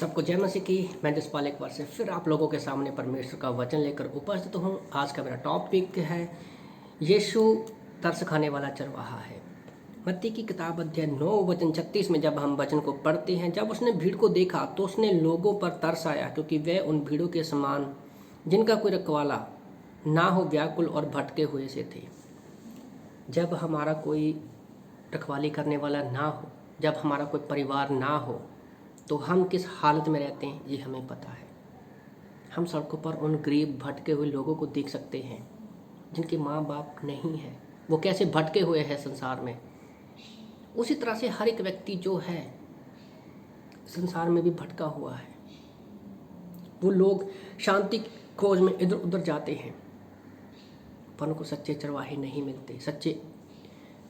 सबको जय मसीह की। मैं जसपाल एक बार से फिर आप लोगों के सामने परमेश्वर का वचन लेकर उपस्थित हूँ। आज का मेरा टॉपिक है यीशु तरस खाने वाला चरवाहा है। मत्ती की किताब अध्याय 9 वचन 36 में जब हम वचन को पढ़ते हैं, जब उसने भीड़ को देखा तो उसने लोगों पर तरस आया, क्योंकि वे उन भीड़ों के समान जिनका कोई रखवाला ना हो व्याकुल और भटके हुए से थे। जब हमारा कोई रखवाली करने वाला ना हो, जब हमारा कोई परिवार ना हो, तो हम किस हालत में रहते हैं ये हमें पता है। हम सड़कों पर उन गरीब भटके हुए लोगों को देख सकते हैं जिनके माँ बाप नहीं है, वो कैसे भटके हुए हैं संसार में। उसी तरह से हर एक व्यक्ति जो है संसार में भी भटका हुआ है। वो लोग शांति की खोज में इधर उधर जाते हैं, पर उनको सच्चे चरवाहे नहीं मिलते, सच्चे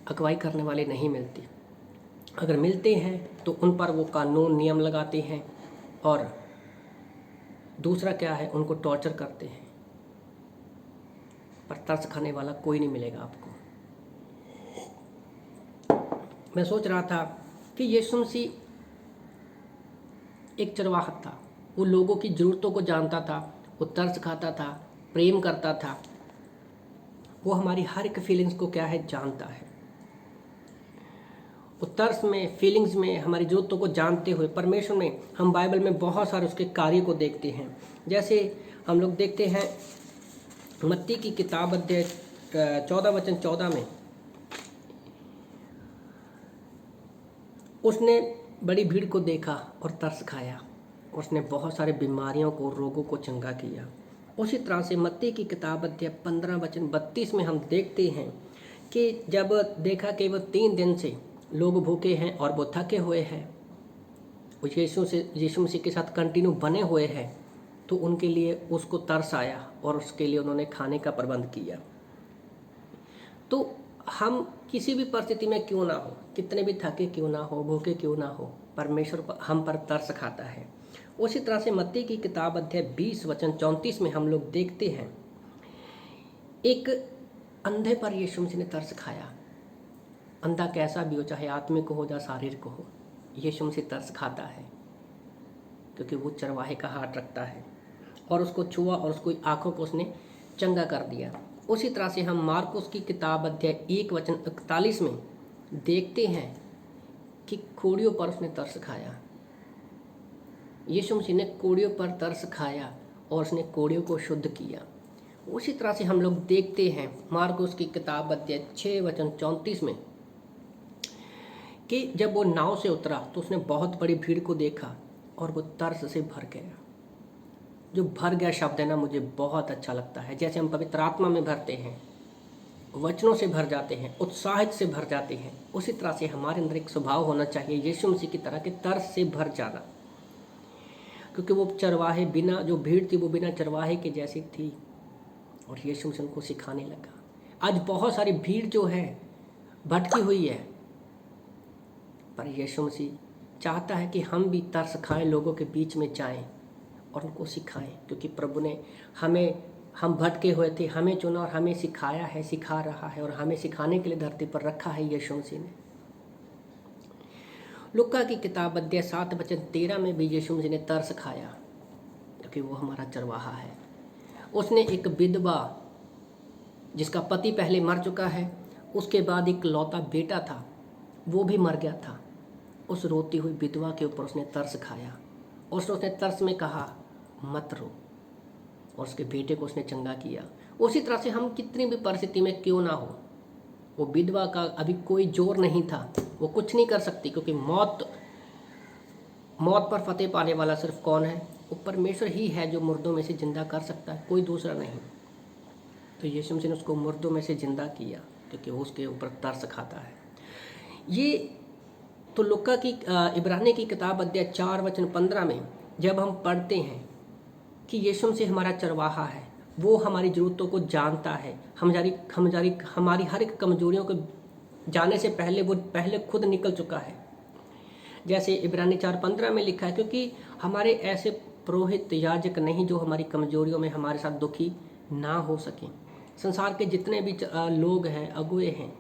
अगुवाई करने वाले नहीं मिलते। अगर मिलते हैं तो उन पर वो कानून नियम लगाते हैं, और दूसरा क्या है, उनको टॉर्चर करते हैं। पर तरस खाने वाला कोई नहीं मिलेगा आपको। मैं सोच रहा था कि यीशु मसीह एक चरवाहा था। वो लोगों की ज़रूरतों को जानता था, वो तरस खाता था, प्रेम करता था। वो हमारी हर एक फीलिंग्स को क्या है जानता है। वो तरस में, फीलिंग्स में, हमारी ज़रूरतों को जानते हुए परमेश्वर में हम बाइबल में बहुत सारे उसके कार्य को देखते हैं। जैसे हम लोग देखते हैं मत्ती की किताब अध्याय 14 वचन 14 में, उसने बड़ी भीड़ को देखा और तरस खाया। उसने बहुत सारे बीमारियों को, रोगों को चंगा किया। उसी तरह से मत्ती की किताब अध्याय 15 वचन 32 में हम देखते हैं कि जब देखा कि वो 3 दिन से लोग भूखे हैं और वो थके हुए हैं, वो यीशु मसीह के साथ कंटिन्यू बने हुए हैं, तो उनके लिए उसको तरस आया और उसके लिए उन्होंने खाने का प्रबंध किया। तो हम किसी भी परिस्थिति में क्यों ना हो, कितने भी थके क्यों ना हो, भूखे क्यों ना हो, परमेश्वर हम पर तरस खाता है। उसी तरह से मत्ती की किताब अध्याय 20 वचन 34 में हम लोग देखते हैं, एक अंधे पर यीशु मसीह ने तरस खाया। अंधा कैसा भी हो, चाहे आत्मिक हो या शारीरिक हो, यीशु मसीह तरस खाता है, क्योंकि वो चरवाहे का हाथ रखता है और उसको छुआ और उसको आंखों को उसने चंगा कर दिया। उसी तरह से हम मार्कुस की किताब अध्याय 1 वचन 41 में देखते हैं कि कोड़ियों पर उसने तरस खाया। यीशु मसीह ने कोड़ियों पर तरस खाया और उसने कोड़ियों को शुद्ध किया। उसी तरह से हम लोग देखते हैं मार्कुस की किताब अध्याय 6 वचन 34 में कि जब वो नाव से उतरा तो उसने बहुत बड़ी भीड़ को देखा और वो तरस से भर गया। जो भर गया शब्द है ना, मुझे बहुत अच्छा लगता है। जैसे हम पवित्र आत्मा में भरते हैं, वचनों से भर जाते हैं, उत्साहित से भर जाते हैं, उसी तरह से हमारे अंदर एक स्वभाव होना चाहिए यीशु मसीह की तरह के तरस से भर जाना। क्योंकि वो चरवाहे बिना, जो भीड़ थी वो बिना चरवाहे के जैसी थी, और यीशु मसीह उनको सिखाने लगा। आज बहुत सारी भीड़ जो है भटकी हुई है, पर यीशु मसीह चाहता है कि हम भी तरस खाएं, लोगों के बीच में जाएं और उनको सिखाएं। क्योंकि प्रभु ने हम भटके हुए थे, हमें चुना और हमें सिखाया है, सिखा रहा है, और हमें सिखाने के लिए धरती पर रखा है यीशु मसीह ने। लुका की किताब अध्याय 7 वचन 13 में भी यीशु मसीह ने तरस खाया, क्योंकि वो हमारा चरवाहा है। उसने एक विधवा, जिसका पति पहले मर चुका है, उसके बाद एक लौता बेटा था, वो भी मर गया था। उस रोती हुई विधवा के ऊपर उसने तरस खाया और उसने तरस में कहा मत रो, और उसके बेटे को उसने चंगा किया। उसी तरह से हम कितनी भी परिस्थिति में क्यों ना हो, वो विधवा का अभी कोई जोर नहीं था, वो कुछ नहीं कर सकती, क्योंकि मौत पर फतेह पाने वाला सिर्फ कौन है? वो परमेश्वर ही है, जो मुर्दों में से जिंदा कर सकता है, कोई दूसरा नहीं। तो यीशु मसीह ने उसको मुर्दों में से जिंदा किया, क्योंकि वो उसके ऊपर तरस खाता है। ये तो लुका की इब्रानी की किताब अध्याय 4 वचन 15 में जब हम पढ़ते हैं कि यीशु मसीह हमारा चरवाहा है, वो हमारी ज़रूरतों को जानता है, हमारी हर एक कमजोरियों को जाने से पहले वो पहले खुद निकल चुका है। जैसे इब्रानी 4:15 में लिखा है, क्योंकि हमारे ऐसे पुरोहित याजक नहीं जो हमारी कमजोरियों में हमारे साथ दुखी ना हो सकें। संसार के जितने भी लोग हैं, अगुए हैं,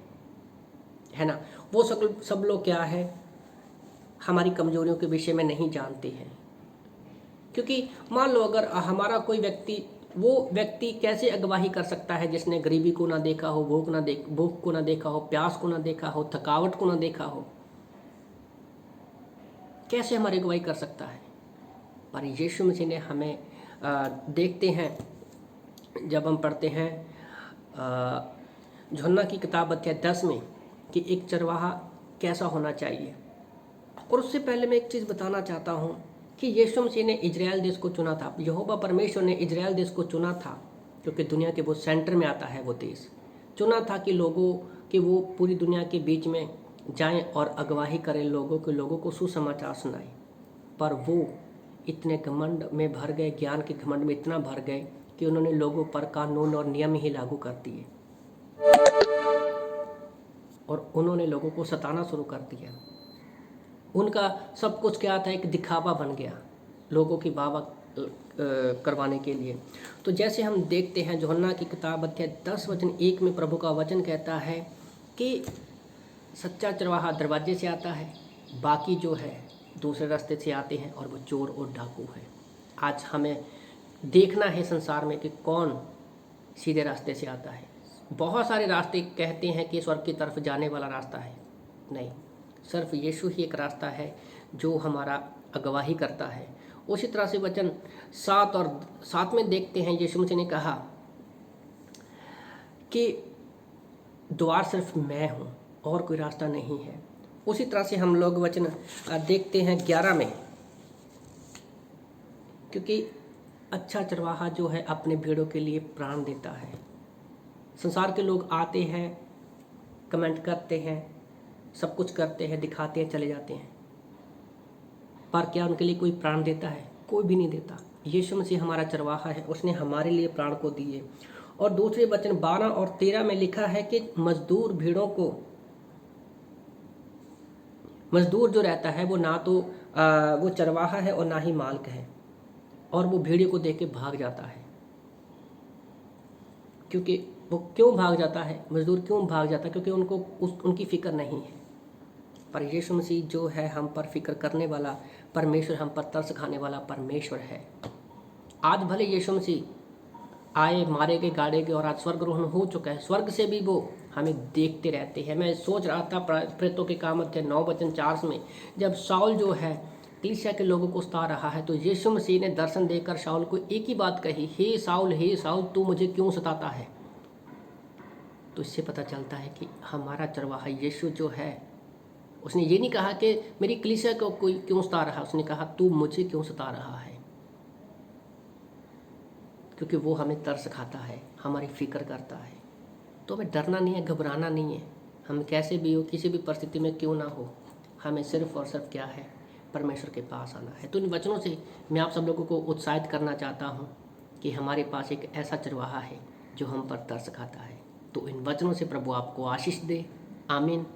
है ना, वो सब लोग क्या है, हमारी कमजोरियों के विषय में नहीं जानते हैं। क्योंकि मान लो अगर हमारा कोई व्यक्ति, वो व्यक्ति कैसे अगवाही कर सकता है जिसने गरीबी को ना देखा हो, भूख को ना देखा हो, प्यास को ना देखा हो, थकावट को ना देखा हो, कैसे हमारी अगुवाई कर सकता है। पर यीशु मसीह ने हमें देखते हैं जब हम पढ़ते हैं यूहन्ना की किताब अध्याय 10 में कि एक चरवाहा कैसा होना चाहिए। और उससे पहले मैं एक चीज़ बताना चाहता हूँ कि यीशु मसीह ने इजराइल देश को चुना था, यहोवा परमेश्वर ने इजराइल देश को चुना था, क्योंकि दुनिया के बहुत सेंटर में आता है वो देश। चुना था कि लोगों कि वो पूरी दुनिया के बीच में जाएं और अगवाही करें, लोगों को सुसमाचार सुनाएं। पर वो इतने घमंड में भर गए, ज्ञान के घमंड में इतना भर गए कि उन्होंने लोगों पर कानून और नियम ही लागू कर दिए और उन्होंने लोगों को सताना शुरू कर दिया। उनका सब कुछ क्या था, एक दिखावा बन गया लोगों की वाहवाह करवाने के लिए। तो जैसे हम देखते हैं यूहन्ना की किताब अध्याय 10 वचन 1 में प्रभु का वचन कहता है कि सच्चा चरवाहा दरवाजे से आता है, बाकी जो है दूसरे रास्ते से आते हैं और वो चोर और डाकू है। आज हमें देखना है संसार में कि कौन सीधे रास्ते से आता है। बहुत सारे रास्ते कहते हैं कि स्वर्ग की तरफ जाने वाला रास्ता है, नहीं, सिर्फ यीशु ही एक रास्ता है जो हमारा अगवाही करता है। उसी तरह से वचन 7 और 7 में देखते हैं यीशु मसीह ने कहा कि द्वार सिर्फ मैं हूँ और कोई रास्ता नहीं है। उसी तरह से हम लोग वचन देखते हैं 11 में, क्योंकि अच्छा चरवाहा जो है अपने भेड़ों के लिए प्राण देता है। संसार के लोग आते हैं, कमेंट करते हैं, सब कुछ करते हैं, दिखाते हैं, चले जाते हैं, पर क्या उनके लिए कोई प्राण देता है? कोई भी नहीं देता। यीशु मसीह हमारा चरवाहा है, उसने हमारे लिए प्राण को दिए। और दूसरे वचन 12 और 13 में लिखा है कि मजदूर जो रहता है वो ना तो वो चरवाहा है और ना ही मालिक है, और वो भेड़ियों को देख के भाग जाता है। क्योंकि वो क्यों भाग जाता है, मजदूर क्यों भाग जाता है? क्योंकि उनकी फिक्र नहीं है। पर यीशु मसीह जो है हम पर फिक्र करने वाला परमेश्वर, हम पर तरस खाने वाला परमेश्वर है। आज भले यीशु मसीह आए, मारे गए, गाड़े गए और आज स्वर्गारोहण हो चुका है, स्वर्ग से भी वो हमें देखते रहते हैं। मैं सोच रहा था प्रेरितों के काम अध्याय 9 वचन 4 में, जब शाऊल जो है कलीसिया के लोगों को सता रहा है, तो यीशु मसीह ने दर्शन देकर शाऊल को एक ही बात कही, हे साउल तू मुझे क्यों सताता है? तो इससे पता चलता है कि हमारा चरवाहा यीशु जो है, उसने ये नहीं कहा कि मेरी कलीसिया को कोई क्यों सता रहा, उसने कहा तू मुझे क्यों सता रहा है। क्योंकि वो हमें तरस खाता है, हमारी फिक्र करता है। तो हमें डरना नहीं है, घबराना नहीं है। हम कैसे भी हो, किसी भी परिस्थिति में क्यों ना हो, हमें सिर्फ और सिर्फ क्या है, परमेश्वर के पास आना है। तो इन वचनों से मैं आप सब लोगों को उत्साहित करना चाहता हूँ कि हमारे पास एक ऐसा चरवाहा है जो हम पर तरस खाता है। तो इन वचनों से प्रभु आपको आशीष दे। आमीन।